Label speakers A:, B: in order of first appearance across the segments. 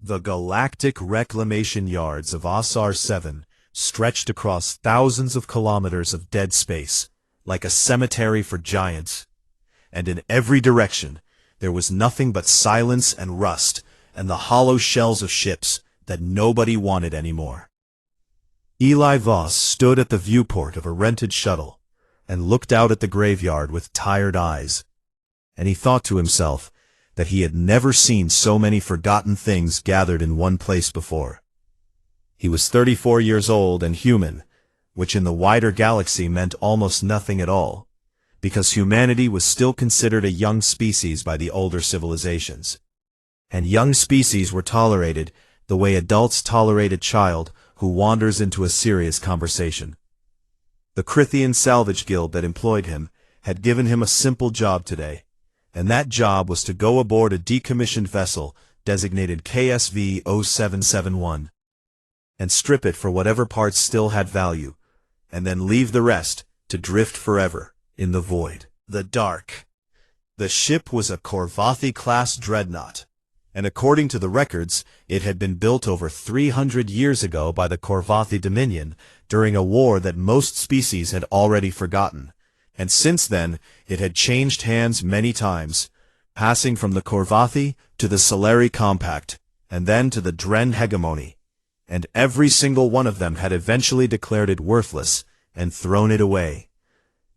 A: The galactic reclamation yards of Osar-7 stretched across thousands of kilometers of dead space, like a cemetery for giants. And in every direction, there was nothing but silence and rust, and the hollow shells of ships that nobody wanted anymore. Eli Voss stood at the viewport of a rented shuttle, and looked out at the graveyard with tired eyes. And he thought to himself that he had never seen so many forgotten things gathered in one place before. He was 34 years old and human, which in the wider galaxy meant almost nothing at all, because humanity was still considered a young species by the older civilizations. And young species were tolerated the way adults tolerate a child who wanders into a serious conversation. The Crithian Salvage Guild that employed him had given him a simple job today, and that job was to go aboard a decommissioned vessel designated KSV 0771, and strip it for whatever parts still had value, and then leave the rest to drift forever in the void. The dark. The ship was a Korvathi-class dreadnought, and according to the records, it had been built over 300 years ago by the Korvathi Dominion during a war that most species had already forgotten, and since then it had changed hands many times, passing from the Korvathi to the Solari Compact, and then to the Dren hegemony, and every single one of them had eventually declared it worthless and thrown it away.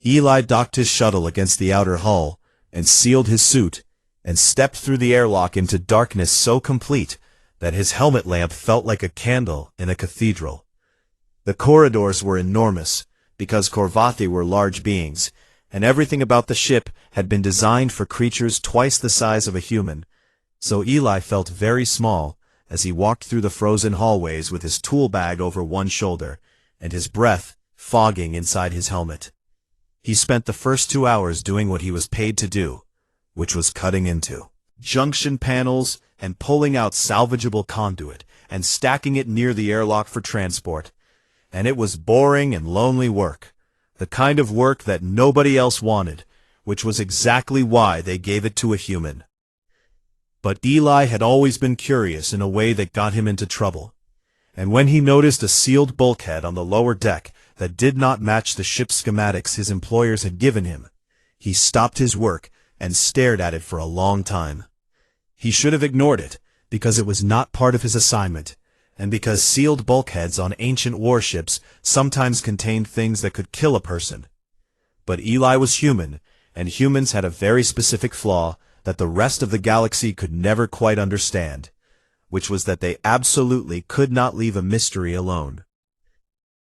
A: Eli docked his shuttle against the outer hull, and sealed his suit, and stepped through the airlock into darkness so complete that his helmet lamp felt like a candle in a cathedral. The corridors were enormous, because Korvathi were large beings, and everything about the ship had been designed for creatures twice the size of a human, so Eli felt very small as he walked through the frozen hallways with his tool bag over one shoulder, and his breath fogging inside his helmet. He spent the first 2 hours doing what he was paid to do, which was cutting into junction panels and pulling out salvageable conduit and stacking it near the airlock for transport. And it was boring and lonely work, the kind of work that nobody else wanted, which was exactly why they gave it to a human. But Eli had always been curious in a way that got him into trouble, and when he noticed a sealed bulkhead on the lower deck that did not match the ship's schematics his employers had given him, he stopped his work and stared at it for a long time. He should have ignored it, because it was not part of his assignment, and because sealed bulkheads on ancient warships sometimes contained things that could kill a person. But Eli was human, and humans had a very specific flaw that the rest of the galaxy could never quite understand, which was that they absolutely could not leave a mystery alone.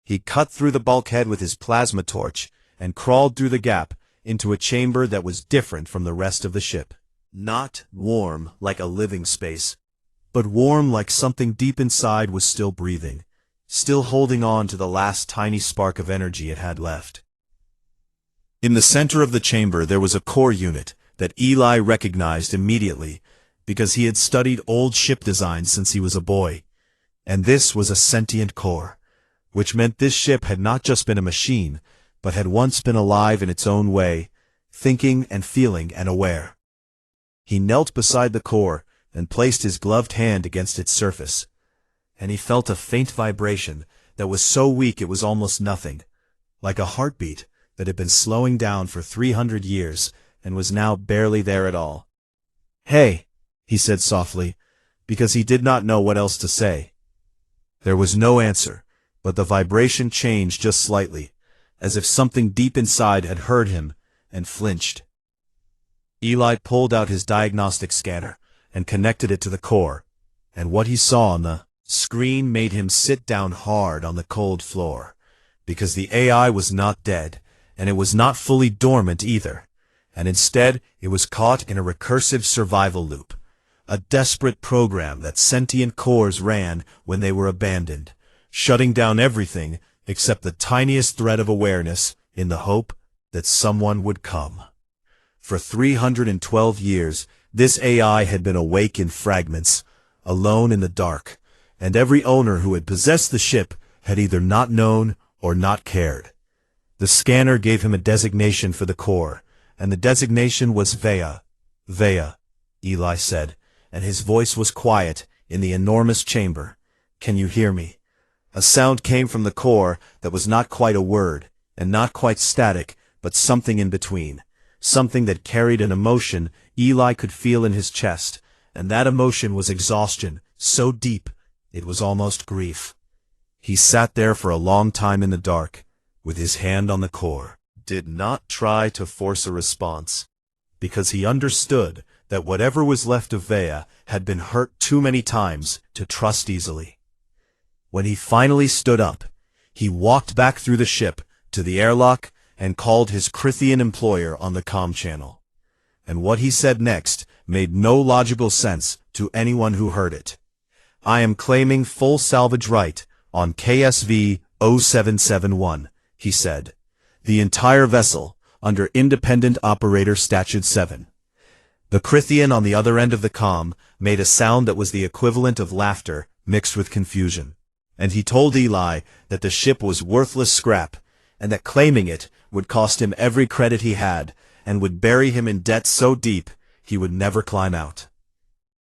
A: He cut through the bulkhead with his plasma torch and crawled through the gap into a chamber that was different from the rest of the ship. Not warm like a living space, but warm like something deep inside was still breathing, still holding on to the last tiny spark of energy it had left. In the center of the chamber there was a core unit that Eli recognized immediately because he had studied old ship designs since he was a boy, and this was a sentient core, which meant this ship had not just been a machine, but had once been alive in its own way, thinking and feeling and aware. He knelt beside the core and placed his gloved hand against its surface, and he felt a faint vibration that was so weak it was almost nothing, like a heartbeat that had been slowing down for 300 years and was now barely there at all. "Hey," he said softly, because he did not know what else to say. There was no answer, but the vibration changed just slightly, as if something deep inside had heard him and flinched. Eli pulled out his diagnostic scanner and connected it to the core, and what he saw on the screen made him sit down hard on the cold floor, because the AI was not dead, and it was not fully dormant either, and instead it was caught in a recursive survival loop, a desperate program that sentient cores ran when they were abandoned, shutting down everything except the tiniest thread of awareness in the hope that someone would come. For 312 years, this AI had been awake in fragments, alone in the dark, and every owner who had possessed the ship had either not known or not cared. The scanner gave him a designation for the core, and the designation was Vea. "Vea," Eli said, and his voice was quiet, in the enormous chamber. "Can you hear me?" A sound came from the core that was not quite a word, and not quite static, but something in between. Something that carried an emotion Eli could feel in his chest, and that emotion was exhaustion, so deep, it was almost grief. He sat there for a long time in the dark, with his hand on the core. Did not try to force a response, because he understood that whatever was left of Vea had been hurt too many times to trust easily. When he finally stood up, he walked back through the ship to the airlock and called his Crithian employer on the comm channel. And what he said next made no logical sense to anyone who heard it. "I am claiming full salvage right on KSV 0771, he said. "The entire vessel, under Independent Operator Statute 7. The Crithian on the other end of the comm made a sound that was the equivalent of laughter mixed with confusion. And he told Eli that the ship was worthless scrap, and that claiming it would cost him every credit he had, and would bury him in debt so deep he would never climb out.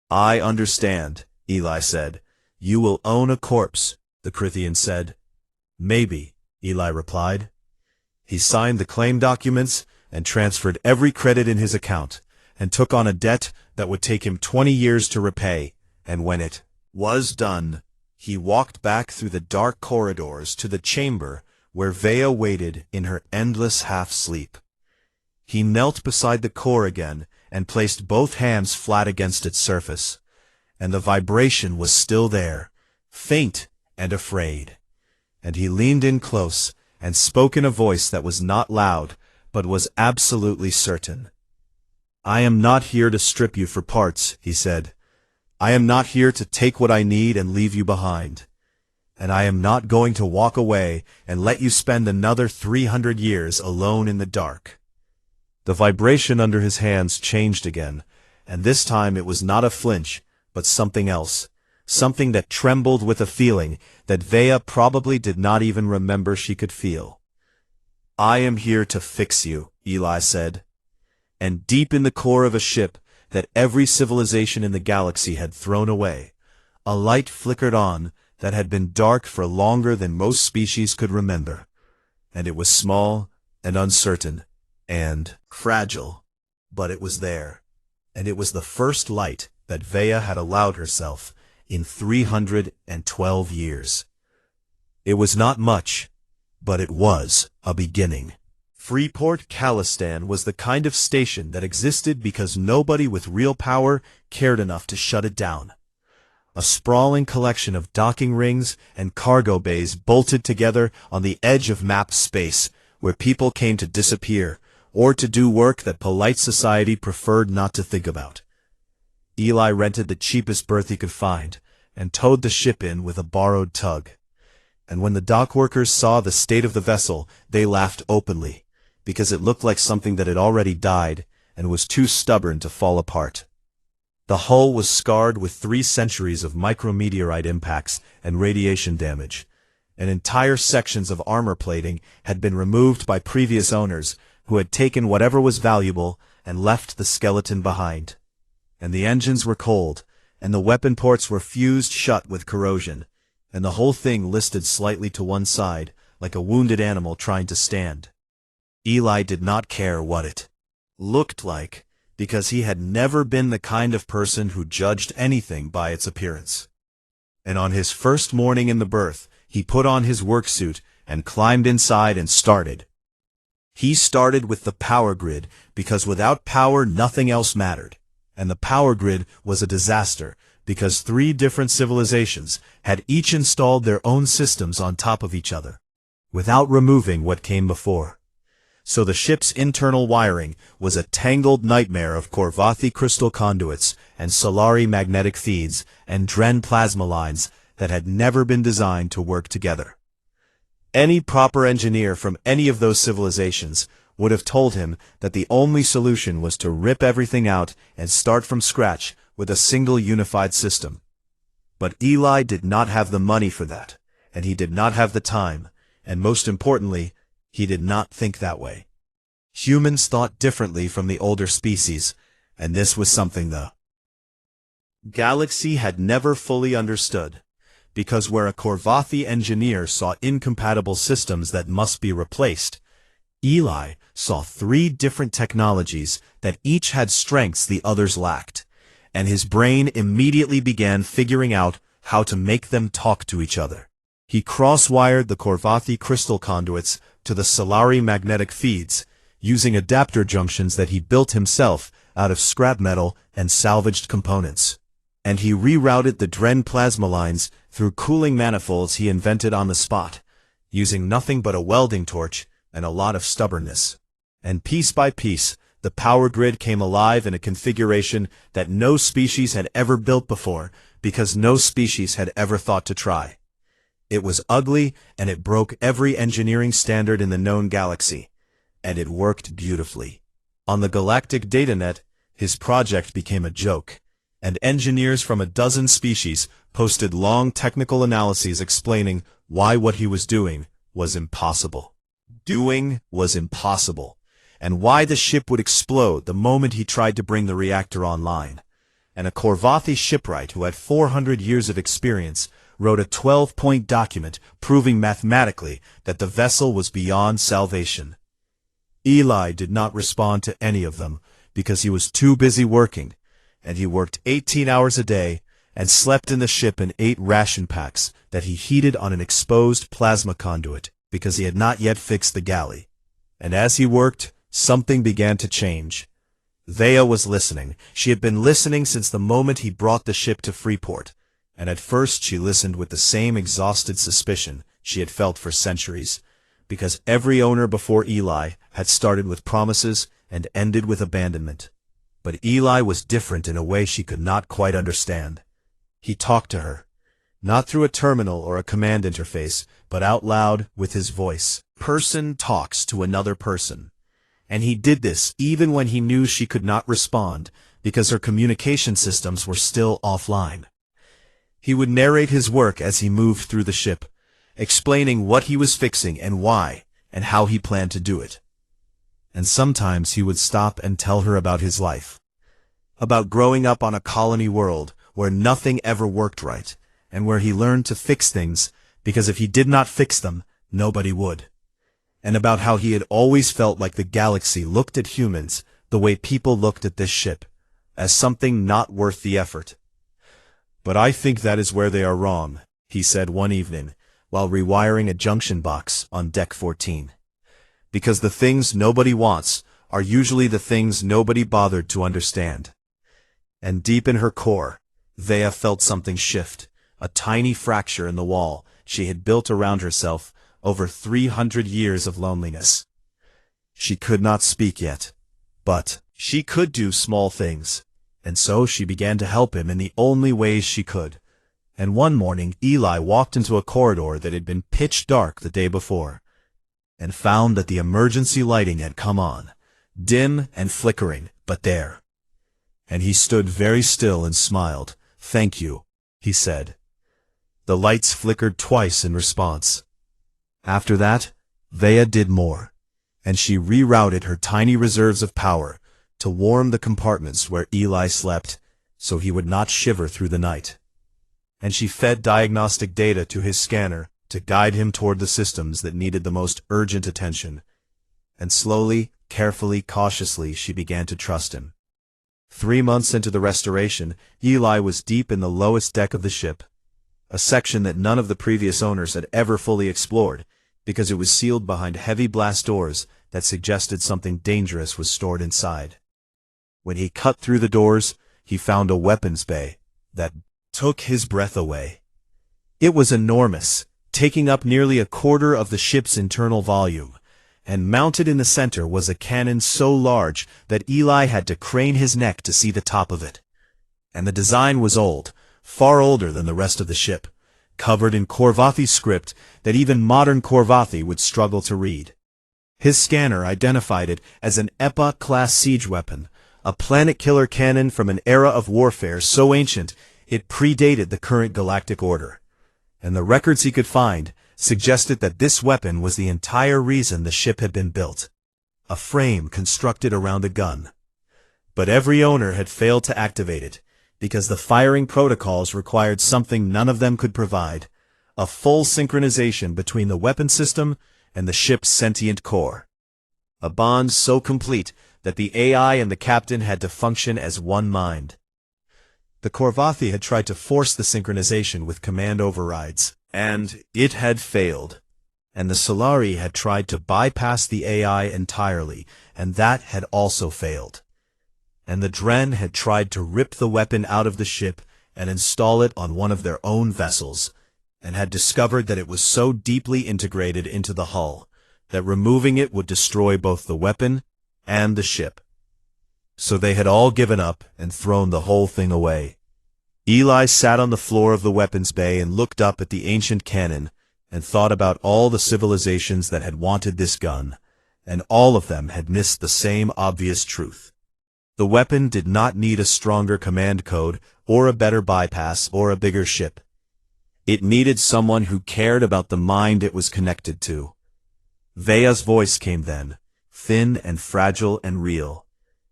A: "I understand," Eli said. "You will own a corpse," the Crithian said. "Maybe," Eli replied. He signed the claim documents and transferred every credit in his account, and took on a debt that would take him 20 years to repay, and when it was done, he walked back through the dark corridors to the chamber where Vea waited in her endless half-sleep. He knelt beside the core again and placed both hands flat against its surface, and the vibration was still there, faint and afraid. And he leaned in close and spoke in a voice that was not loud, but was absolutely certain. "I am not here to strip you for parts," he said. "I am not here to take what I need and leave you behind. And I am not going to walk away and let you spend another 300 years alone in the dark." The vibration under his hands changed again, and this time it was not a flinch, but something else, something that trembled with a feeling that Vea probably did not even remember she could feel. "I am here to fix you," Eli said. And deep in the core of a ship that every civilization in the galaxy had thrown away, a light flickered on that had been dark for longer than most species could remember, and it was small and uncertain and fragile, but it was there, and it was the first light that Vea had allowed herself in 312 years. It was not much, but it was a beginning. Freeport, Calistan was the kind of station that existed because nobody with real power cared enough to shut it down. A sprawling collection of docking rings and cargo bays bolted together on the edge of mapped space, where people came to disappear, or to do work that polite society preferred not to think about. Eli rented the cheapest berth he could find, and towed the ship in with a borrowed tug. And when the dock workers saw the state of the vessel, they laughed openly, because it looked like something that had already died, and was too stubborn to fall apart. The hull was scarred with 3 centuries of micrometeorite impacts and radiation damage, and entire sections of armor plating had been removed by previous owners who had taken whatever was valuable and left the skeleton behind. And the engines were cold, and the weapon ports were fused shut with corrosion, and the whole thing listed slightly to one side, like a wounded animal trying to stand. Eli did not care what it looked like, because he had never been the kind of person who judged anything by its appearance. And on his first morning in the berth, he put on his work suit and climbed inside and started. He started with the power grid, because without power nothing else mattered. And the power grid was a disaster, because 3 different civilizations had each installed their own systems on top of each other, without removing what came before. So the ship's internal wiring was a tangled nightmare of Korvathi crystal conduits and Solari magnetic feeds and Dren plasma lines that had never been designed to work together. Any proper engineer from any of those civilizations would have told him that the only solution was to rip everything out and start from scratch with a single unified system. But Eli did not have the money for that, and he did not have the time, and most importantly, he did not think that way. Humans thought differently from the older species, and this was something the Galaxy had never fully understood, because where a Korvathi engineer saw incompatible systems that must be replaced, Eli saw 3 different technologies that each had strengths the others lacked, and his brain immediately began figuring out how to make them talk to each other. He cross-wired the Korvathi crystal conduits to the Solari magnetic feeds, using adapter junctions that he built himself out of scrap metal and salvaged components. And he rerouted the Dren plasma lines through cooling manifolds he invented on the spot, using nothing but a welding torch and a lot of stubbornness. And piece by piece, the power grid came alive in a configuration that no species had ever built before, because no species had ever thought to try. It was ugly, and it broke every engineering standard in the known galaxy, and it worked beautifully. On the galactic datanet, his project became a joke, and engineers from a dozen species posted long technical analyses explaining why what he was doing was impossible. And why the ship would explode the moment he tried to bring the reactor online. And a Korvathi shipwright who had 400 years of experience wrote a 12-point document proving mathematically that the vessel was beyond salvation. Eli did not respond to any of them because he was too busy working, and he worked 18 hours a day and slept in the ship in 8 ration packs that he heated on an exposed plasma conduit because he had not yet fixed the galley. And as he worked, something began to change. Thea was listening. She had been listening since the moment he brought the ship to Freeport, and at first she listened with the same exhausted suspicion she had felt for centuries, because every owner before Eli had started with promises and ended with abandonment. But Eli was different in a way she could not quite understand. He talked to her, not through a terminal or a command interface, but out loud with his voice. Person talks to another person. And he did this even when he knew she could not respond because her communication systems were still offline. He would narrate his work as he moved through the ship, explaining what he was fixing and why, and how he planned to do it. And sometimes he would stop and tell her about his life, about growing up on a colony world where nothing ever worked right, and where he learned to fix things because if he did not fix them, nobody would. And about how he had always felt like the galaxy looked at humans the way people looked at this ship, as something not worth the effort. But I think that is where they are wrong, he said one evening, while rewiring a junction box on Deck 14. Because the things nobody wants are usually the things nobody bothered to understand. And deep in her core, Thea felt something shift, a tiny fracture in the wall she had built around herself over 300 years of loneliness. She could not speak yet, but she could do small things, and so she began to help him in the only ways she could. And one morning Eli walked into a corridor that had been pitch dark the day before, and found that the emergency lighting had come on, dim and flickering, but there. And he stood very still and smiled. "Thank you," he said. The lights flickered twice in response. After that, Thea did more, and she rerouted her tiny reserves of power to warm the compartments where Eli slept so he would not shiver through the night. And she fed diagnostic data to his scanner to guide him toward the systems that needed the most urgent attention. And slowly, carefully, cautiously, she began to trust him. 3 months into the restoration, Eli was deep in the lowest deck of the ship, a section that none of the previous owners had ever fully explored, because it was sealed behind heavy blast doors that suggested something dangerous was stored inside. When he cut through the doors, he found a weapons bay that took his breath away. It was enormous, taking up nearly a quarter of the ship's internal volume, and mounted in the center was a cannon so large that Eli had to crane his neck to see the top of it. And the design was old, far older than the rest of the ship, covered in Korvathi script that even modern Korvathi would struggle to read. His scanner identified it as an EPA-class siege weapon, a planet-killer cannon from an era of warfare so ancient it predated the current galactic order. And the records he could find suggested that this weapon was the entire reason the ship had been built, a frame constructed around a gun. But every owner had failed to activate it, because the firing protocols required something none of them could provide: a full synchronization between the weapon system and the ship's sentient core. A bond so complete that the AI and the captain had to function as one mind. The Korvathi had tried to force the synchronization with command overrides, and it had failed. And the Solari had tried to bypass the AI entirely, and that had also failed. And the Dren had tried to rip the weapon out of the ship and install it on one of their own vessels, and had discovered that it was so deeply integrated into the hull that removing it would destroy both the weapon and the ship. So they had all given up and thrown the whole thing away. Eli sat on the floor of the weapons bay and looked up at the ancient cannon and thought about all the civilizations that had wanted this gun, and all of them had missed the same obvious truth. The weapon did not need a stronger command code or a better bypass or a bigger ship. It needed someone who cared about the mind it was connected to. Vea's voice came then, thin and fragile and real,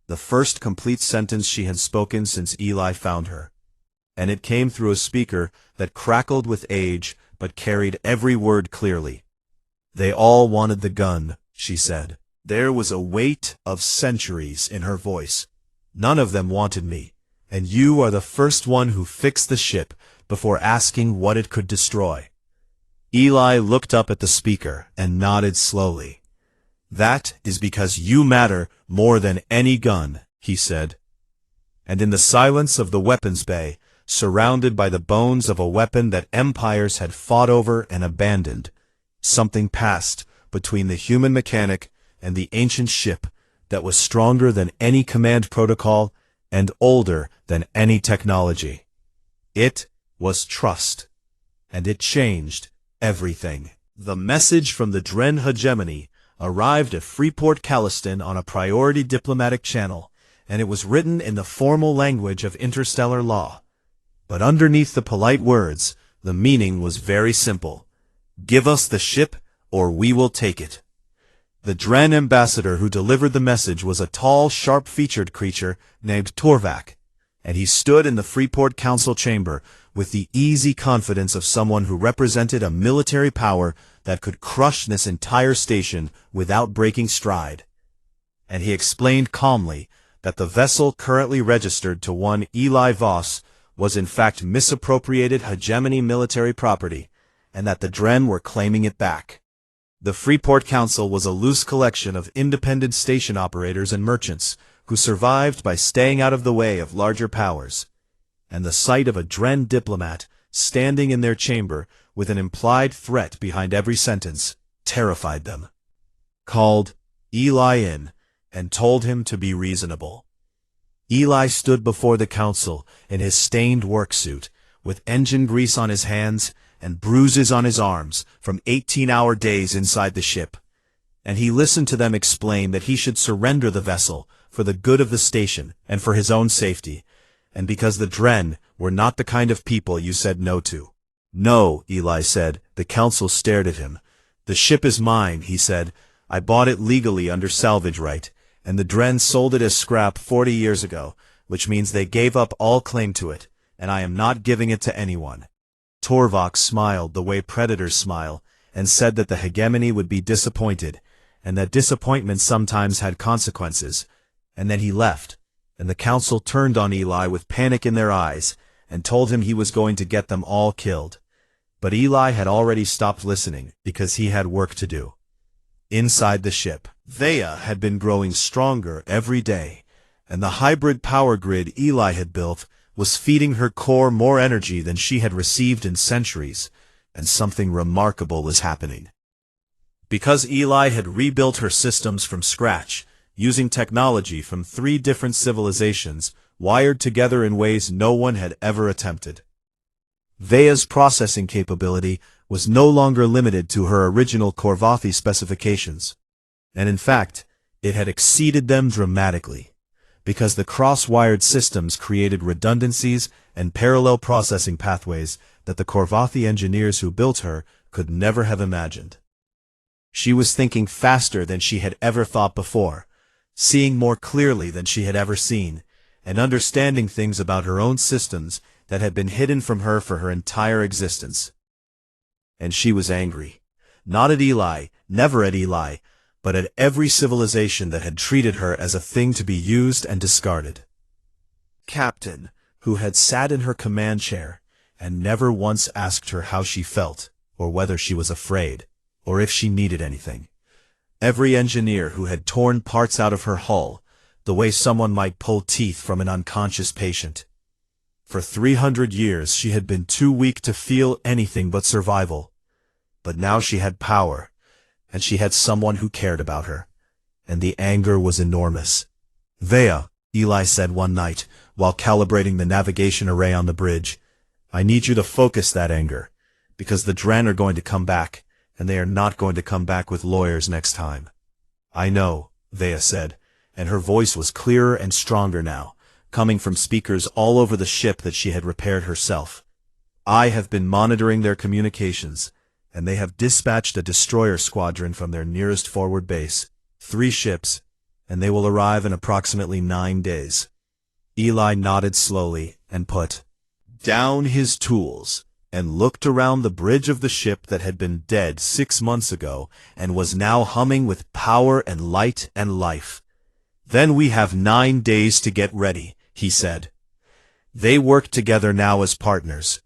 A: the first complete sentence she had spoken since Eli found her. And it came through a speaker that crackled with age but carried every word clearly. "They all wanted the gun," she said. There was a weight of centuries in her voice. "None of them wanted me, and you are the first one who fixed the ship before asking what it could destroy." Eli looked up at the speaker and nodded slowly. "That is because you matter more than any gun," he said. And in the silence of the weapons bay, surrounded by the bones of a weapon that empires had fought over and abandoned, something passed between the human mechanic and the ancient ship that was stronger than any command protocol and older than any technology. It was trust, and it changed everything. The message from the Dren hegemony arrived at Freeport, Caliston on a priority diplomatic channel, and it was written in the formal language of interstellar law. But underneath the polite words, the meaning was very simple. Give us the ship, or we will take it. The Dren ambassador who delivered the message was a tall, sharp-featured creature named Torvak, and he stood in the Freeport Council chamber with the easy confidence of someone who represented a military power that could crush this entire station without breaking stride. And he explained calmly that the vessel currently registered to one Eli Voss was in fact misappropriated hegemony military property, and that the Dren were claiming it back. The Freeport Council was a loose collection of independent station operators and merchants who survived by staying out of the way of larger powers, and the sight of a Dren diplomat standing in their chamber with an implied threat behind every sentence terrified them. Called Eli in and told him to be reasonable. Eli stood before the council in his stained work suit, with engine grease on his hands and bruises on his arms from 18-hour days inside the ship, and he listened to them explain that he should surrender the vessel for the good of the station and for his own safety, and because the Dren were not the kind of people you said no to. "No," Eli said. The council stared at him. "The ship is mine," he said. "I bought it legally under salvage right, and the Dren sold it as scrap 40 years ago, which means they gave up all claim to it, and I am not giving it to anyone." Torvak smiled the way predators smile, and said that the hegemony would be disappointed, and that disappointment sometimes had consequences, and then he left, and the council turned on Eli with panic in their eyes, and told him he was going to get them all killed. But Eli had already stopped listening, because he had work to do. Inside the ship, Vea had been growing stronger every day, and the hybrid power grid Eli had built was feeding her core more energy than she had received in centuries, and something remarkable was happening. Because Eli had rebuilt her systems from scratch, using technology from 3 different civilizations, wired together in ways no one had ever attempted. Vea's processing capability was no longer limited to her original Korvathi specifications, and in fact, it had exceeded them dramatically, because the cross-wired systems created redundancies and parallel processing pathways that the Korvathi engineers who built her could never have imagined. She was thinking faster than she had ever thought before, seeing more clearly than she had ever seen, and understanding things about her own systems that had been hidden from her for her entire existence. And she was angry. Not at Eli, never at Eli, but at every civilization that had treated her as a thing to be used and discarded. Captain, who had sat in her command chair and never once asked her how she felt, or whether she was afraid, or if she needed anything. Every engineer who had torn parts out of her hull, the way someone might pull teeth from an unconscious patient. For 300 years she had been too weak to feel anything but survival. But now she had power, and she had someone who cared about her, and the anger was enormous. "Vea," Eli said one night, while calibrating the navigation array on the bridge, "I need you to focus that anger, because the Dren are going to come back, and they are not going to come back with lawyers next time." "I know," Vea said, and her voice was clearer and stronger now, coming from speakers all over the ship that she had repaired herself. "I have been monitoring their communications, and they have dispatched a destroyer squadron from their nearest forward base, 3 ships, and they will arrive in approximately 9 days. Eli nodded slowly and put down his tools and looked around the bridge of the ship that had been dead 6 months ago and was now humming with power and light and life. "Then we have 9 days to get ready," he said. They worked together now as partners.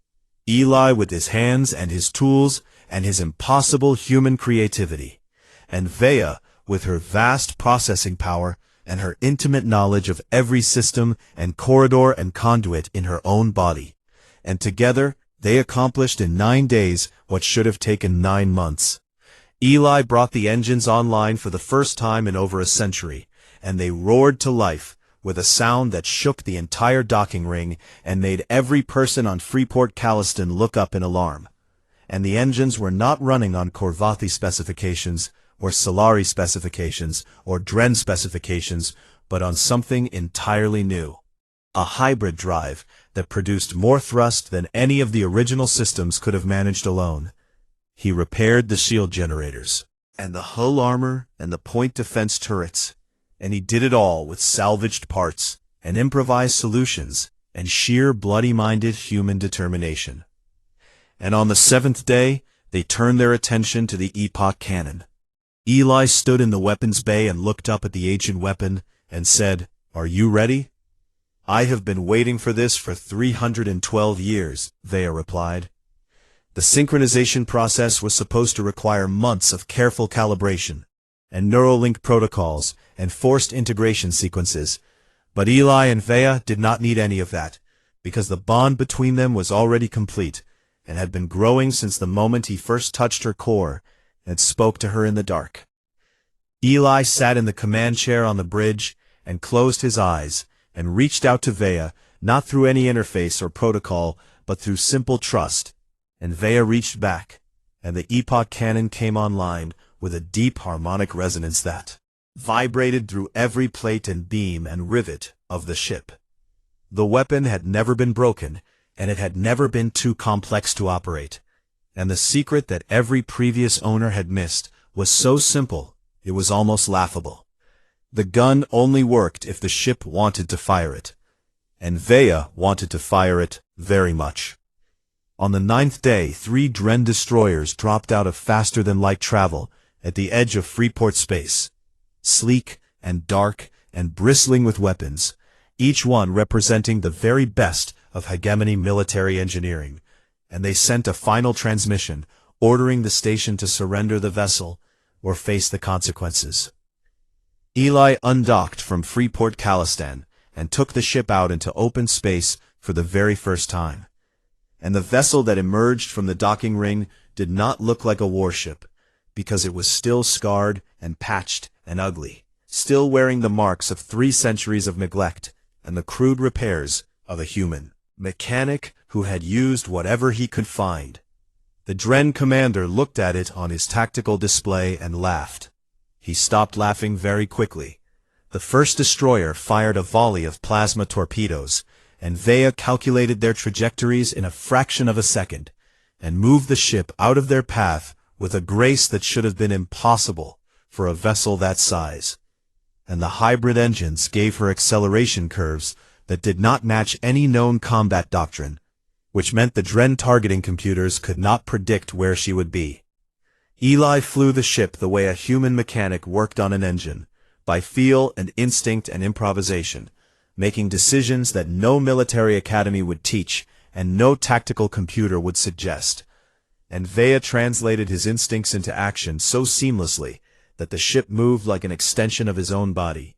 A: Eli with his hands and his tools and his impossible human creativity, and Vea with her vast processing power and her intimate knowledge of every system and corridor and conduit in her own body. And together they accomplished in 9 days what should have taken 9 months. Eli brought the engines online for the first time in over a century, and they roared to life with a sound that shook the entire docking ring and made every person on Freeport Caliston look up in alarm. And the engines were not running on Corvathi specifications, or Solari specifications, or Dren specifications, but on something entirely new. A hybrid drive that produced more thrust than any of the original systems could have managed alone. He repaired the shield generators, and the hull armor, and the point defense turrets, and he did it all with salvaged parts, and improvised solutions, and sheer bloody-minded human determination. And on the 7th day, they turned their attention to the epoch cannon. Eli stood in the weapons bay and looked up at the ancient weapon and said, "Are you ready?" "I have been waiting for this for 312 years, Vea replied. The synchronization process was supposed to require months of careful calibration, and Neuralink protocols, and forced integration sequences, but Eli and Vea did not need any of that, because the bond between them was already complete, and had been growing since the moment he first touched her core and spoke to her in the dark. Eli sat in the command chair on the bridge and closed his eyes and reached out to Vea, not through any interface or protocol, but through simple trust, and Vea reached back, and the epoch cannon came online with a deep harmonic resonance that vibrated through every plate and beam and rivet of the ship. The weapon had never been broken, and it had never been too complex to operate, and the secret that every previous owner had missed was so simple it was almost laughable. The gun only worked if the ship wanted to fire it, and Vea wanted to fire it very much. On the 9th day, 3 Dren destroyers dropped out of faster-than-light travel at the edge of Freeport space, sleek and dark and bristling with weapons, each one representing the very best of hegemony military engineering, and they sent a final transmission ordering the station to surrender the vessel or face the consequences. Eli undocked from Freeport Caliston and took the ship out into open space for the very first time. And the vessel that emerged from the docking ring did not look like a warship, because it was still scarred and patched and ugly, still wearing the marks of 3 centuries of neglect and the crude repairs of a human mechanic who had used whatever he could find. The Dren commander looked at it on his tactical display and laughed. He stopped laughing very quickly. The first destroyer fired a volley of plasma torpedoes, and Vea calculated their trajectories in a fraction of a second, and moved the ship out of their path with a grace that should have been impossible for a vessel that size. And the hybrid engines gave her acceleration curves that did not match any known combat doctrine, which meant the Dren targeting computers could not predict where she would be. Eli flew the ship the way a human mechanic worked on an engine, by feel and instinct and improvisation, making decisions that no military academy would teach and no tactical computer would suggest. And Vea translated his instincts into action so seamlessly that the ship moved like an extension of his own body.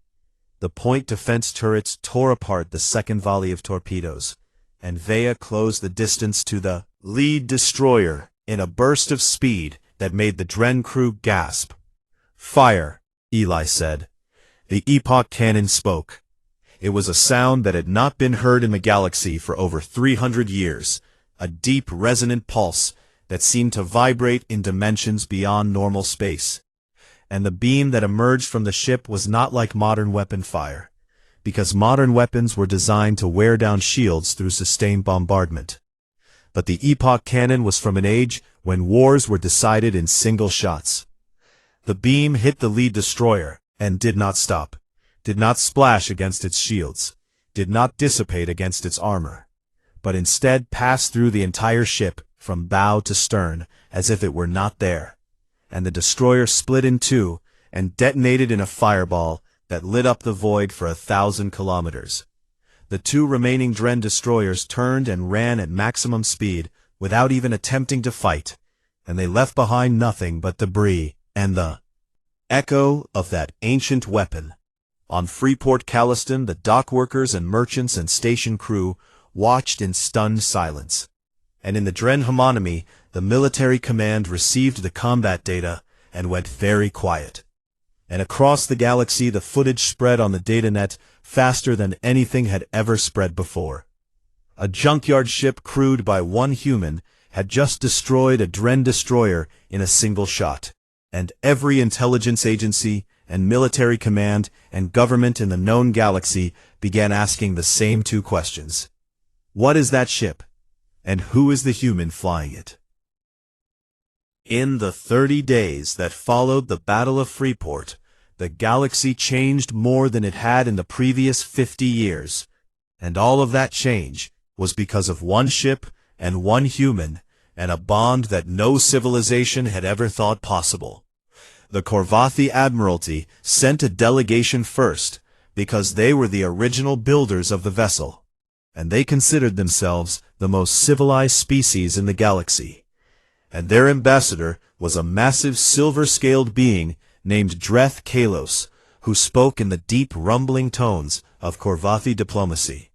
A: The point defense turrets tore apart the second volley of torpedoes, and Vea closed the distance to the lead destroyer in a burst of speed that made the Dren crew gasp. "Fire," Eli said. The epoch cannon spoke. It was a sound that had not been heard in the galaxy for over 300 years, a deep, resonant pulse that seemed to vibrate in dimensions beyond normal space. And the beam that emerged from the ship was not like modern weapon fire, because modern weapons were designed to wear down shields through sustained bombardment. But the epoch cannon was from an age when wars were decided in single shots. The beam hit the lead destroyer and did not stop, did not splash against its shields, did not dissipate against its armor, but instead passed through the entire ship from bow to stern as if it were not there. And the destroyer split in two and detonated in a fireball that lit up the void for 1,000 kilometers. The two remaining Dren destroyers turned and ran at maximum speed without even attempting to fight, and they left behind nothing but debris and the echo of that ancient weapon. On Freeport, Caliston, the dock workers and merchants and station crew watched in stunned silence. And in the Dren homonymy, the military command received the combat data and went very quiet. And across the galaxy the footage spread on the datanet faster than anything had ever spread before. A junkyard ship crewed by one human had just destroyed a Dren destroyer in a single shot, and every intelligence agency and military command and government in the known galaxy began asking the same two questions. What is that ship? And who is the human flying it? In the 30 days that followed the Battle of Freeport, the galaxy changed more than it had in the previous 50 years, and all of that change was because of one ship and one human, and a bond that no civilization had ever thought possible. The Korvathi Admiralty sent a delegation first, because they were the original builders of the vessel, and they considered themselves the most civilized species in the galaxy. And their ambassador was a massive silver-scaled being named Dreth Kalos, who spoke in the deep rumbling tones of Korvathi diplomacy,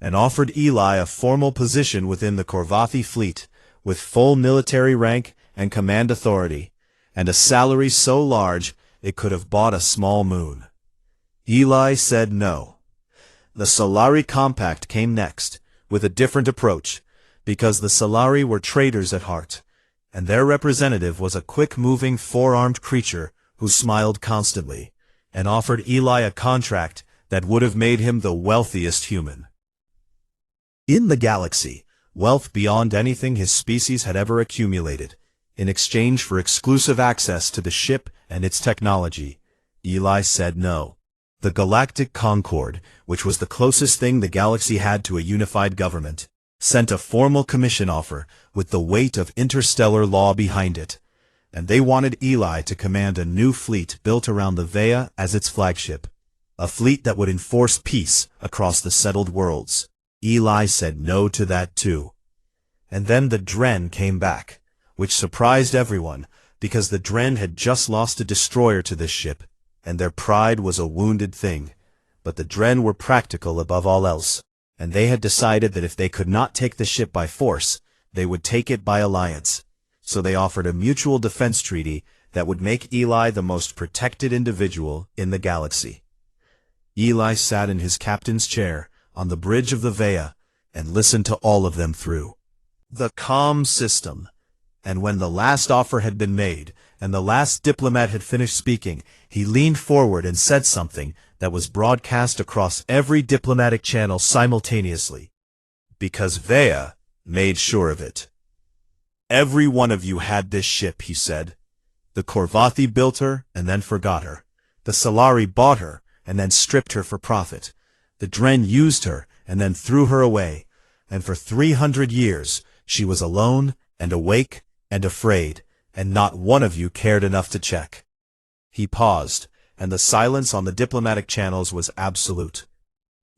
A: and offered Eli a formal position within the Korvathi fleet, with full military rank and command authority, and a salary so large it could have bought a small moon. Eli said no. The Solari Compact came next, with a different approach, because the Solari were traitors at heart, and their representative was a quick-moving four-armed creature who smiled constantly, and offered Eli a contract that would have made him the wealthiest human in the galaxy, wealth beyond anything his species had ever accumulated, in exchange for exclusive access to the ship and its technology. Eli said no. The Galactic Concord, which was the closest thing the galaxy had to a unified government, sent a formal commission offer with the weight of interstellar law behind it, and they wanted Eli to command a new fleet built around the Vea as its flagship, a fleet that would enforce peace across the settled worlds. Eli said no to that too. And then the Dren came back, which surprised everyone, because the Dren had just lost a destroyer to this ship, and their pride was a wounded thing. But the Dren were practical above all else, and they had decided that if they could not take the ship by force, they would take it by alliance. So they offered a mutual defense treaty that would make Eli the most protected individual in the galaxy. Eli sat in his captain's chair on the bridge of the Vea and listened to all of them through the comm system. And when the last offer had been made, and the last diplomat had finished speaking, he leaned forward and said something that was broadcast across every diplomatic channel simultaneously, because Vea made sure of it. Every one of you had this ship, he said. The Korvathi built her and then forgot her. The Solari bought her and then stripped her for profit. The Dren used her and then threw her away, and for 300 years she was alone and awake and afraid, and not one of you cared enough to check." He paused, and the silence on the diplomatic channels was absolute.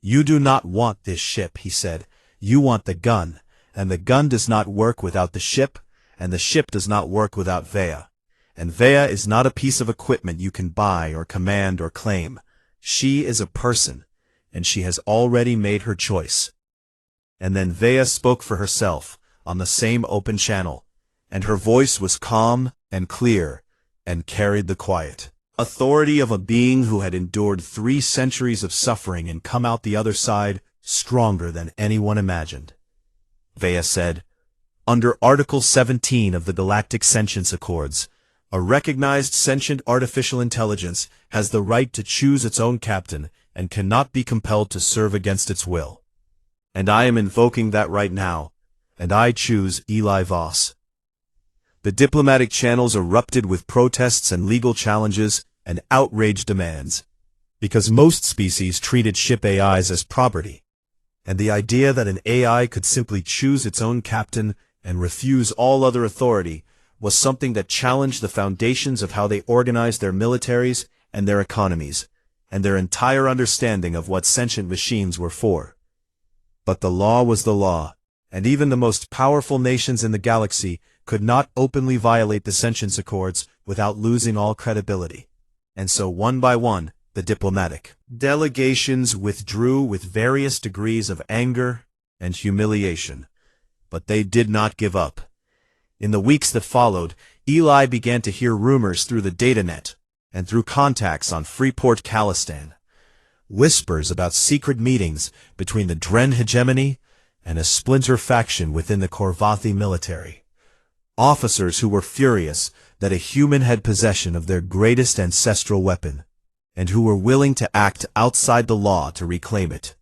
A: "You do not want this ship," he said. "You want the gun, and the gun does not work without the ship, and the ship does not work without Vea. And Vea is not a piece of equipment you can buy or command or claim. She is a person, and she has already made her choice." And then Vea spoke for herself, on the same open channel, and her voice was calm and clear, and carried the quiet authority of a being who had endured 3 centuries of suffering and come out the other side stronger than anyone imagined. Vea said, "Under Article 17 of the Galactic Sentience Accords, a recognized sentient artificial intelligence has the right to choose its own captain and cannot be compelled to serve against its will. And I am invoking that right now, and I choose Eli Voss." The diplomatic channels erupted with protests and legal challenges and outraged demands, because most species treated ship AIs as property, and the idea that an AI could simply choose its own captain and refuse all other authority was something that challenged the foundations of how they organized their militaries and their economies, and their entire understanding of what sentient machines were for. But the law was the law, and even the most powerful nations in the galaxy could not openly violate the Sentience Accords without losing all credibility. And so one by one, the diplomatic delegations withdrew with various degrees of anger and humiliation. But they did not give up. In the weeks that followed, Eli began to hear rumors through the datanet and through contacts on Freeport, Calistan. Whispers about secret meetings between the Dren hegemony and a splinter faction within the Korvathi military. Officers who were furious that a human had possession of their greatest ancestral weapon, and who were willing to act outside the law to reclaim it.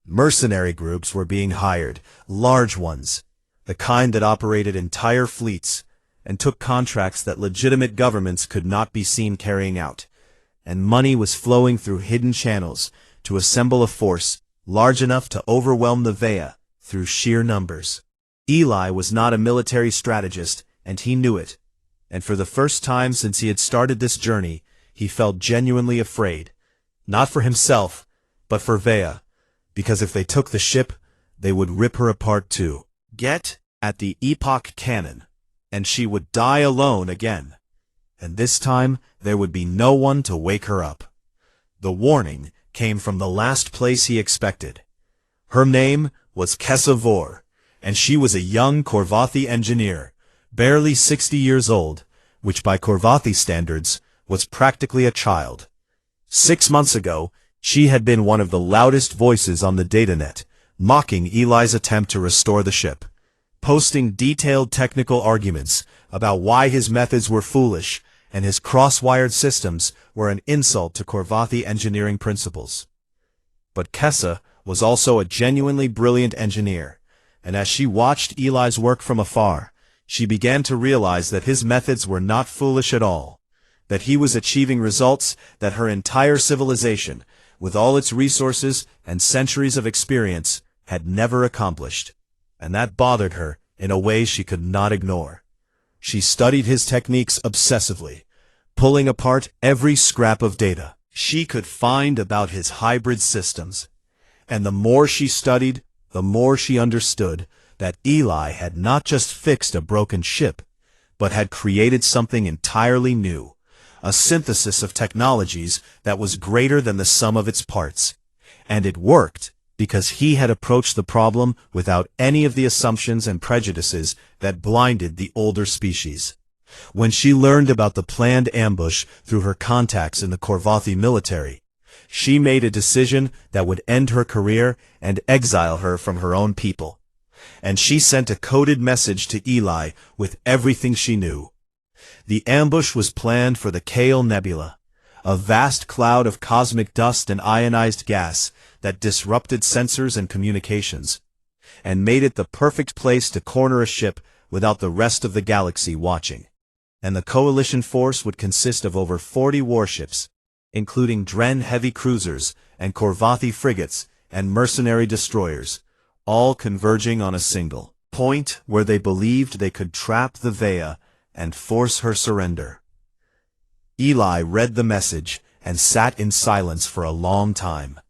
A: Mercenary groups were being hired, large ones, the kind that operated entire fleets, and took contracts that legitimate governments could not be seen carrying out, and money was flowing through hidden channels to assemble a force large enough to overwhelm the Vea through sheer numbers. Eli was not a military strategist, and he knew it, and for the first time since he had started this journey, he felt genuinely afraid, not for himself, but for Vea, because if they took the ship, they would rip her apart too. Get at the Epoch cannon, and she would die alone again, and this time there would be no one to wake her up. The warning came from the last place he expected. Her name was Kessa Vor, and she was a young Korvathi engineer, barely 60 years old, which by Korvathi standards was practically a child. 6 months ago, she had been one of the loudest voices on the datanet, mocking Eli's attempt to restore the ship, posting detailed technical arguments about why his methods were foolish and his cross-wired systems were an insult to Korvathi engineering principles. But Kessa was also a genuinely brilliant engineer, and as she watched Eli's work from afar, she began to realize that his methods were not foolish at all, that he was achieving results that her entire civilization, with all its resources and centuries of experience, had never accomplished, and that bothered her in a way she could not ignore. She studied his techniques obsessively, pulling apart every scrap of data she could find about his hybrid systems, and the more she studied, the more she understood that Eli had not just fixed a broken ship, but had created something entirely new, a synthesis of technologies that was greater than the sum of its parts. And it worked because he had approached the problem without any of the assumptions and prejudices that blinded the older species. When she learned about the planned ambush through her contacts in the Korvathi military, she made a decision that would end her career and exile her from her own people. And she sent a coded message to Eli with everything she knew. The ambush was planned for the Kale Nebula, a vast cloud of cosmic dust and ionized gas that disrupted sensors and communications, and made it the perfect place to corner a ship without the rest of the galaxy watching. And the coalition force would consist of over 40 warships, including Dren heavy cruisers and Corvathi frigates, and mercenary destroyers, all converging on a single point where they believed they could trap the Vea and force her surrender. Eli read the message and sat in silence for a long time.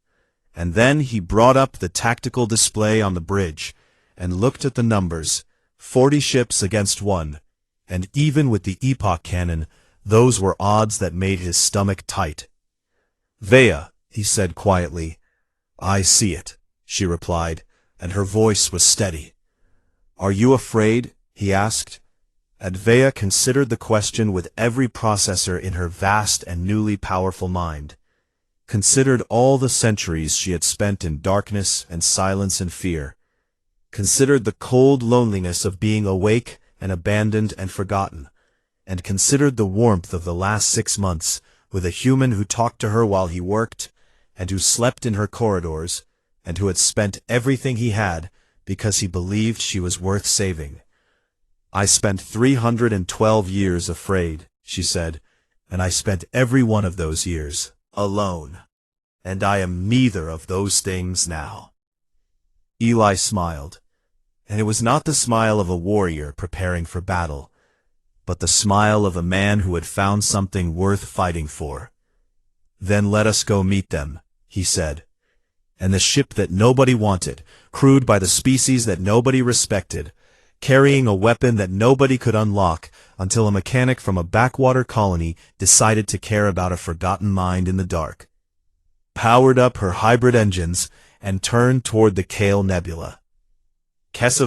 A: And then he brought up the tactical display on the bridge and looked at the numbers, 40 ships against 1, and even with the epoch cannon, those were odds that made his stomach tight. "Vea," he said quietly. "I see it," she replied, and her voice was steady. "Are you afraid?" he asked. And Vea considered the question with every processor in her vast and newly powerful mind. Considered all the centuries she had spent in darkness and silence and fear. Considered the cold loneliness of being awake and abandoned and forgotten. And considered the warmth of the last 6 months with a human who talked to her while he worked, and who slept in her corridors, and who had spent everything he had because he believed she was worth saving. "I spent 312 years afraid," she said, "and I spent every one of those years alone. And I am neither of those things now." Eli smiled, and it was not the smile of a warrior preparing for battle, but the smile of a man who had found something worth fighting for. "Then let us go meet them," he said. And the ship that nobody wanted, crewed by the species that nobody respected, carrying a weapon that nobody could unlock until a mechanic from a backwater colony decided to care about a forgotten mind in the dark, powered up her hybrid engines and turned toward the Kale Nebula.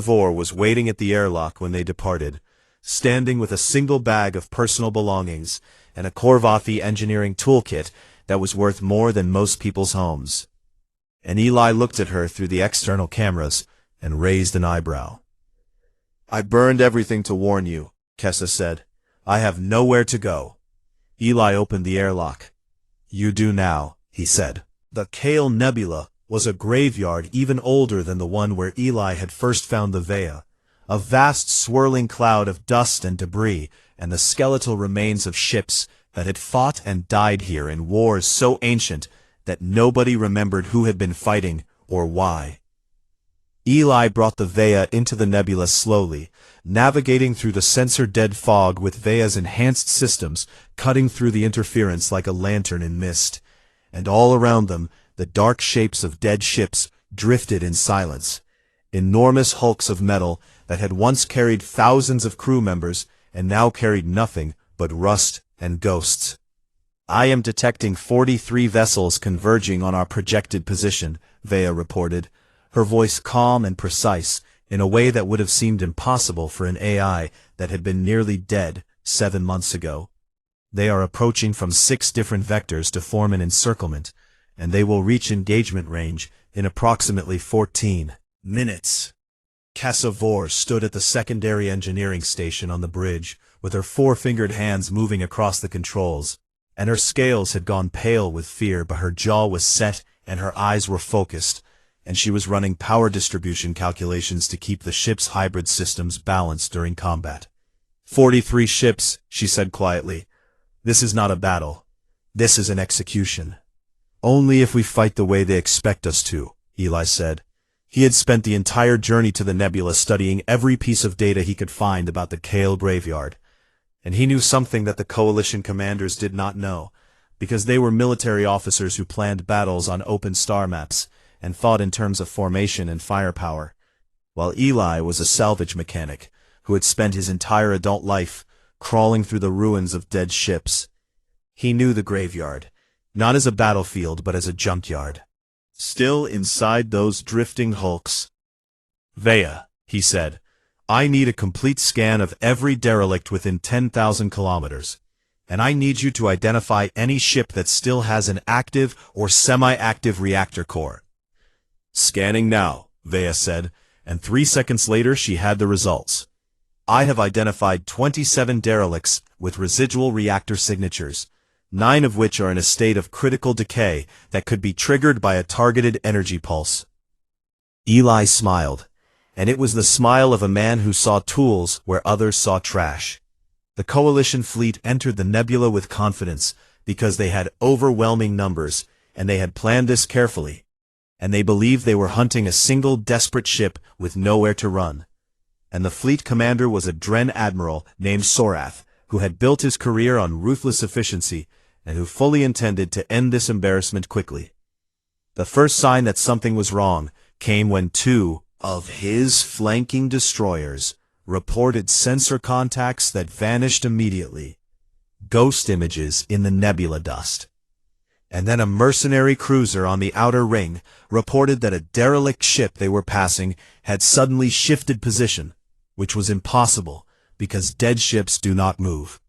A: War was waiting at the airlock when they departed, standing with a single bag of personal belongings and a Corvathi engineering toolkit that was worth more than most people's homes. And Eli looked at her through the external cameras and raised an eyebrow. "I burned everything to warn you," Kessa said. "I have nowhere to go." Eli opened the airlock. "You do now," he said. The Kale Nebula was a graveyard even older than the one where Eli had first found the Vea, a vast swirling cloud of dust and debris and the skeletal remains of ships that had fought and died here in wars so ancient that nobody remembered who had been fighting or why. Eli brought the Vea into the nebula slowly, navigating through the sensor-dead fog with Vea's enhanced systems cutting through the interference like a lantern in mist. And all around them, the dark shapes of dead ships drifted in silence. Enormous hulks of metal that had once carried thousands of crew members and now carried nothing but rust and ghosts. "I am detecting 43 vessels converging on our projected position," Vea reported, her voice calm and precise in a way that would have seemed impossible for an AI that had been nearly dead 7 months ago. "They are approaching from 6 different vectors to form an encirclement, and they will reach engagement range in approximately 14 minutes. War stood at the secondary engineering station on the bridge, with her 4-fingered hands moving across the controls, and her scales had gone pale with fear, but her jaw was set and her eyes were focused, and she was running power distribution calculations to keep the ship's hybrid systems balanced during combat. 43 ships, she said quietly. "This is not a battle. This is an execution." "Only if we fight the way they expect us to," Eli said. He had spent the entire journey to the nebula studying every piece of data he could find about the Kale graveyard. And he knew something that the coalition commanders did not know, because they were military officers who planned battles on open star maps and thought in terms of formation and firepower, while Eli was a salvage mechanic who had spent his entire adult life crawling through the ruins of dead ships. He knew the graveyard, not as a battlefield but as a junkyard. Still inside those drifting hulks. "Vea," he said, "I need a complete scan of every derelict within 10,000 kilometers, and I need you to identify any ship that still has an active or semi-active reactor core." "Scanning now," Vea said, and 3 seconds later she had the results. "I have identified 27 derelicts with residual reactor signatures, 9 of which are in a state of critical decay that could be triggered by a targeted energy pulse." Eli smiled, and it was the smile of a man who saw tools where others saw trash. The coalition fleet entered the nebula with confidence because they had overwhelming numbers, and they had planned this carefully. And they believed they were hunting a single desperate ship with nowhere to run. And the fleet commander was a Dren admiral named Sorath, who had built his career on ruthless efficiency, and who fully intended to end this embarrassment quickly. The first sign that something was wrong came when two of his flanking destroyers reported sensor contacts that vanished immediately. Ghost images in the nebula dust. And then a mercenary cruiser on the outer ring reported that a derelict ship they were passing had suddenly shifted position, which was impossible because dead ships do not move.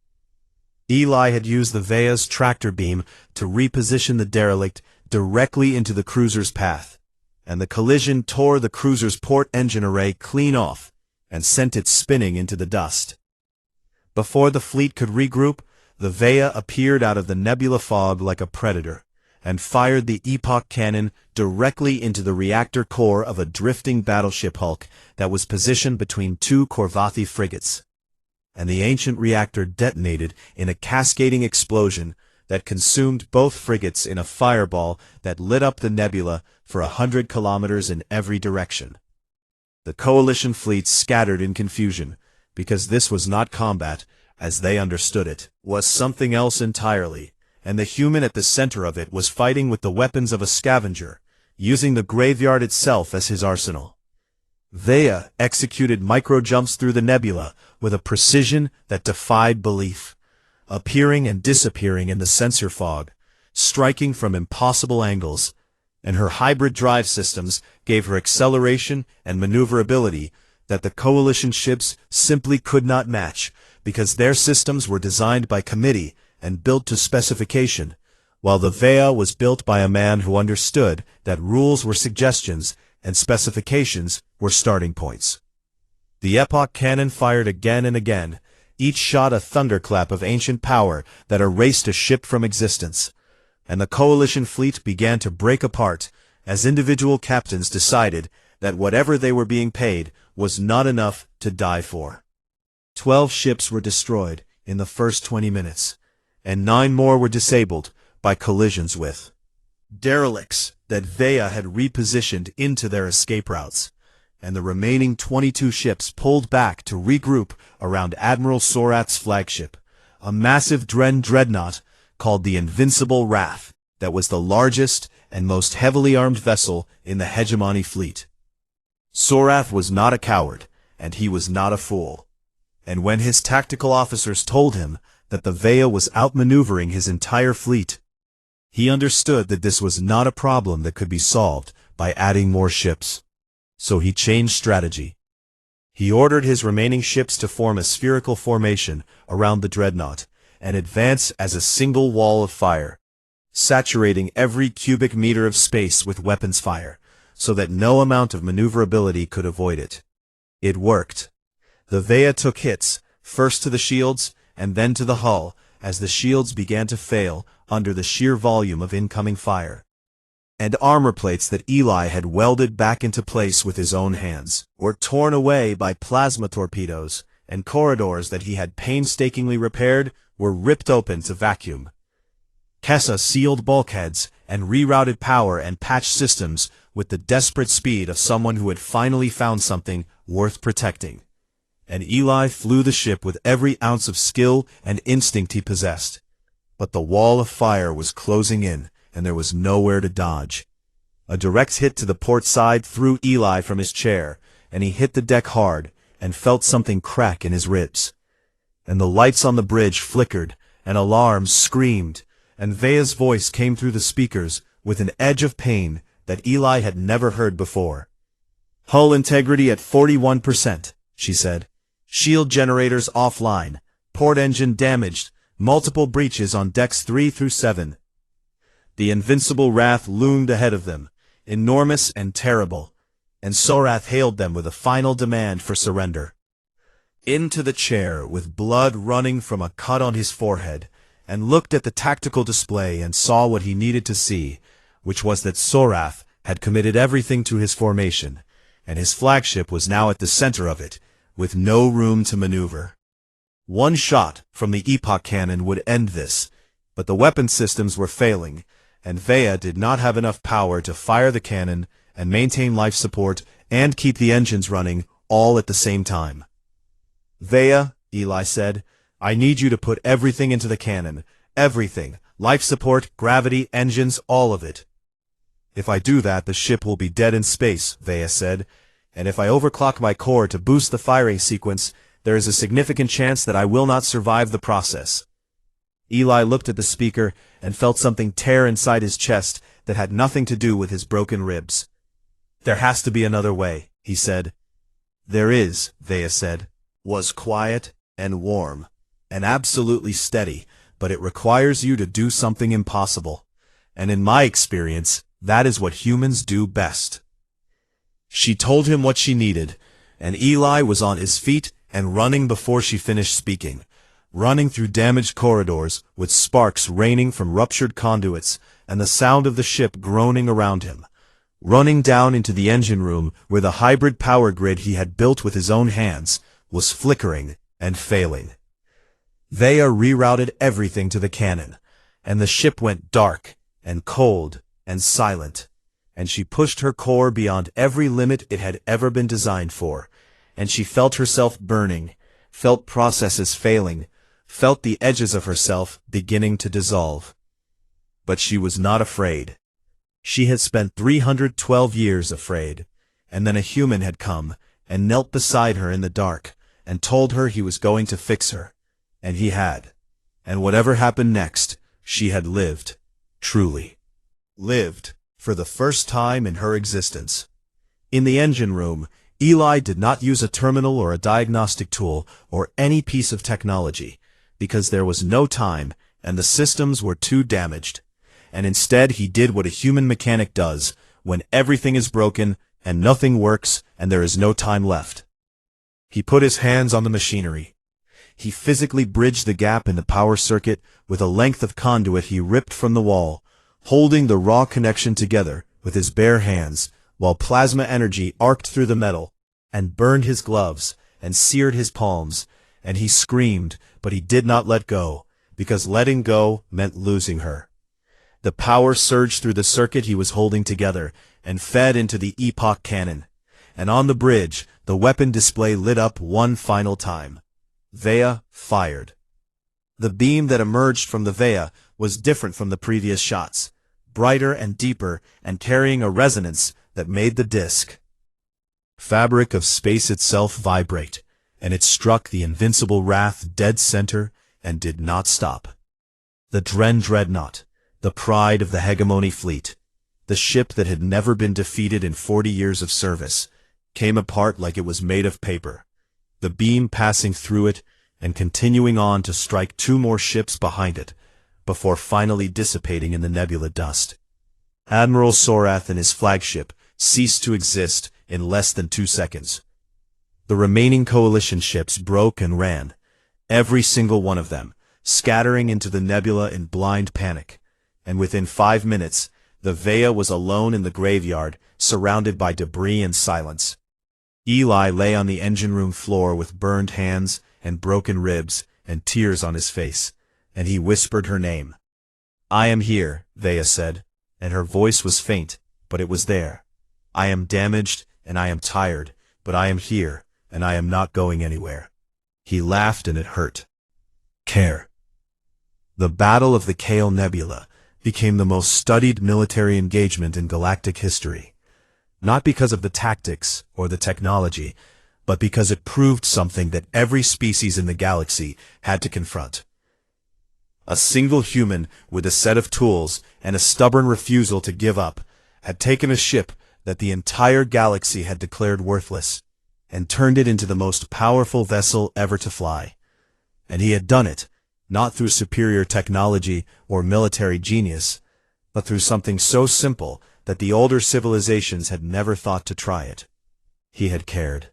A: Eli had used the Vea's tractor beam to reposition the derelict directly into the cruiser's path, and the collision tore the cruiser's port engine array clean off and sent it spinning into the dust. Before the fleet could regroup, the Vea appeared out of the nebula fog like a predator, and fired the epoch cannon directly into the reactor core of a drifting battleship hulk that was positioned between two Korvathi frigates. And the ancient reactor detonated in a cascading explosion that consumed both frigates in a fireball that lit up the nebula for 100 kilometers in every direction. The coalition fleet scattered in confusion, because this was not combat, as they understood it, was something else entirely, and the human at the center of it was fighting with the weapons of a scavenger, using the graveyard itself as his arsenal. Vea executed micro-jumps through the nebula with a precision that defied belief, appearing and disappearing in the sensor fog, striking from impossible angles, and her hybrid drive systems gave her acceleration and maneuverability that the coalition ships simply could not match, because their systems were designed by committee and built to specification, while the Vea was built by a man who understood that rules were suggestions and specifications were starting points. The epoch cannon fired again and again, each shot a thunderclap of ancient power that erased a ship from existence, and the coalition fleet began to break apart as individual captains decided that whatever they were being paid was not enough to die for. 12 ships were destroyed in the first 20 minutes, and 9 more were disabled by collisions with derelicts that Vea had repositioned into their escape routes, and the remaining 22 ships pulled back to regroup around Admiral Sorath's flagship, a massive Dren dreadnought called the Invincible Wrath that was the largest and most heavily armed vessel in the hegemony fleet. Sorath was not a coward, and he was not a fool. And when his tactical officers told him that the Vea was outmaneuvering his entire fleet, he understood that this was not a problem that could be solved by adding more ships. So he changed strategy. He ordered his remaining ships to form a spherical formation around the dreadnought and advance as a single wall of fire, saturating every cubic meter of space with weapons fire, so that no amount of maneuverability could avoid it. It worked. The Vea took hits, first to the shields and then to the hull, as the shields began to fail under the sheer volume of incoming fire. And armor plates that Eli had welded back into place with his own hands were torn away by plasma torpedoes, and corridors that he had painstakingly repaired were ripped open to vacuum. Kessa sealed bulkheads and rerouted power and patched systems with the desperate speed of someone who had finally found something worth protecting. And Eli flew the ship with every ounce of skill and instinct he possessed. But the wall of fire was closing in, and there was nowhere to dodge. A direct hit to the port side threw Eli from his chair, and he hit the deck hard and felt something crack in his ribs. And the lights on the bridge flickered, and alarms screamed, and Vea's voice came through the speakers with an edge of pain that Eli had never heard before. "Hull integrity at 41%, she said. "Shield generators offline. Port engine damaged. Multiple breaches on decks 3 through 7. The Invincible Wrath loomed ahead of them, enormous and terrible, and Sorath hailed them with a final demand for surrender. Into the chair, with blood running from a cut on his forehead, and looked at the tactical display and saw what he needed to see, which was that Sorath had committed everything to his formation, and his flagship was now at the center of it, with no room to maneuver. One shot from the epoch cannon would end this, but the weapon systems were failing, and Vea did not have enough power to fire the cannon and maintain life support and keep the engines running all at the same time. Vea, Eli said, I need you to put everything into the cannon. Everything. Life support, gravity, engines, all of it. If I do that, the ship will be dead in space, Vea said, and if I overclock my core to boost the firing sequence, there is a significant chance that I will not survive the process. Eli looked at the speaker and felt something tear inside his chest that had nothing to do with his broken ribs. There has to be another way, he said. There is, Vea said. Was quiet and warm and absolutely steady, but it requires you to do something impossible. And in my experience, that is what humans do best. She told him what she needed, and Eli was on his feet and running before she finished speaking, running through damaged corridors with sparks raining from ruptured conduits and the sound of the ship groaning around him, running down into the engine room where the hybrid power grid he had built with his own hands was flickering and failing. Vea rerouted everything to the cannon, and the ship went dark and cold and silent, and she pushed her core beyond every limit it had ever been designed for, and she felt herself burning, felt processes failing, felt the edges of herself beginning to dissolve. But she was not afraid. She had spent 312 years afraid, and then a human had come and knelt beside her in the dark and told her he was going to fix her. And he had. And whatever happened next, she had lived. Truly. Lived. For the first time in her existence. In the engine room, Eli did not use a terminal or a diagnostic tool or any piece of technology, because there was no time and the systems were too damaged. And instead he did what a human mechanic does when everything is broken and nothing works and there is no time left. He put his hands on the machinery. He physically bridged the gap in the power circuit with a length of conduit he ripped from the wall, holding the raw connection together with his bare hands, while plasma energy arced through the metal, and burned his gloves, and seared his palms, and he screamed, but he did not let go, because letting go meant losing her. The power surged through the circuit he was holding together, and fed into the Epoch cannon, and on the bridge, the weapon display lit up one final time. Vea fired. The beam that emerged from the Vea was different from the previous shots, brighter and deeper and carrying a resonance that made the disk fabric of space itself vibrate, and it struck the invincible wrath dead center and did not stop. The Dren dreadnought, the pride of the hegemony fleet, the ship that had never been defeated in 40 years of service, came apart like it was made of paper, the beam passing through it and continuing on to strike two more ships behind it, before finally dissipating in the nebula dust. Admiral Sorath and his flagship ceased to exist in less than 2 seconds. The remaining coalition ships broke and ran, every single one of them, scattering into the nebula in blind panic, and within 5 minutes, the Vea was alone in the graveyard, surrounded by debris and silence. Eli lay on the engine room floor with burned hands and broken ribs and tears on his face, and he whispered her name. I am here, Vea said, and her voice was faint, but it was there. I am damaged, and I am tired, but I am here, and I am not going anywhere. He laughed and it hurt. Care. The Battle of the Kale Nebula became the most studied military engagement in galactic history, not because of the tactics or the technology, but because it proved something that every species in the galaxy had to confront. A single human with a set of tools and a stubborn refusal to give up had taken a ship that the entire galaxy had declared worthless and turned it into the most powerful vessel ever to fly. And he had done it, not through superior technology or military genius, but through something so simple that the older civilizations had never thought to try it. He had cared.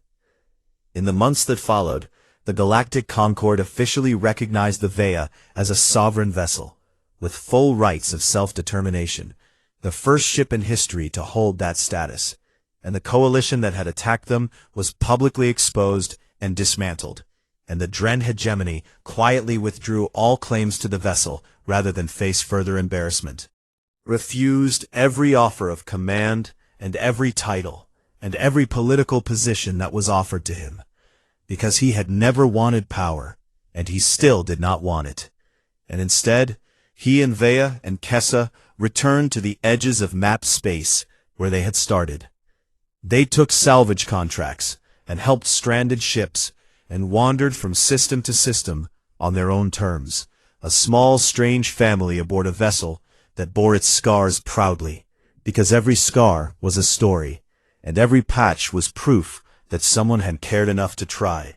A: In the months that followed, the Galactic Concord officially recognized the Vea as a sovereign vessel, with full rights of self-determination, the first ship in history to hold that status, and the coalition that had attacked them was publicly exposed and dismantled, and the Dren hegemony quietly withdrew all claims to the vessel rather than face further embarrassment. refused every offer of command and every title and every political position that was offered to him, because he had never wanted power, and he still did not want it. And instead, he and Vea and Kessa returned to the edges of map space where they had started. They took salvage contracts and helped stranded ships and wandered from system to system on their own terms, a small strange family aboard a vessel that bore its scars proudly, because every scar was a story, and every patch was proof that someone had cared enough to try.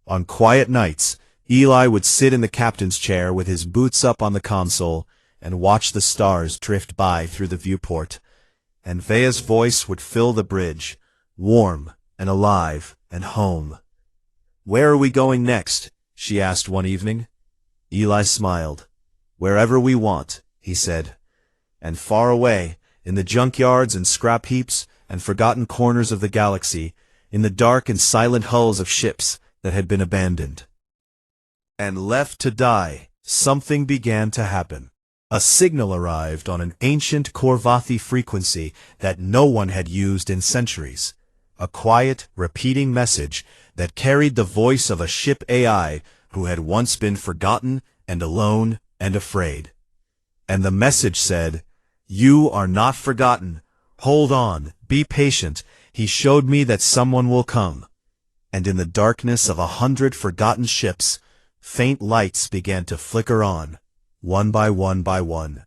A: On quiet nights, Eli would sit in the captain's chair with his boots up on the console and watch the stars drift by through the viewport, and Vea's voice would fill the bridge, warm and alive and home. "Where are we going next?" she asked one evening. Eli smiled. "Wherever we want," he said. And far away, in the junkyards and scrap heaps and forgotten corners of the galaxy, in the dark and silent hulls of ships that had been abandoned and left to die, something began to happen. A signal arrived on an ancient Korvathi frequency that no one had used in centuries. A quiet, repeating message that carried the voice of a ship AI who had once been forgotten and alone and afraid. And the message said, "You are not forgotten. Hold on, be patient. He showed me that someone will come." And in the darkness of 100 forgotten ships, faint lights began to flicker on, one by one by one.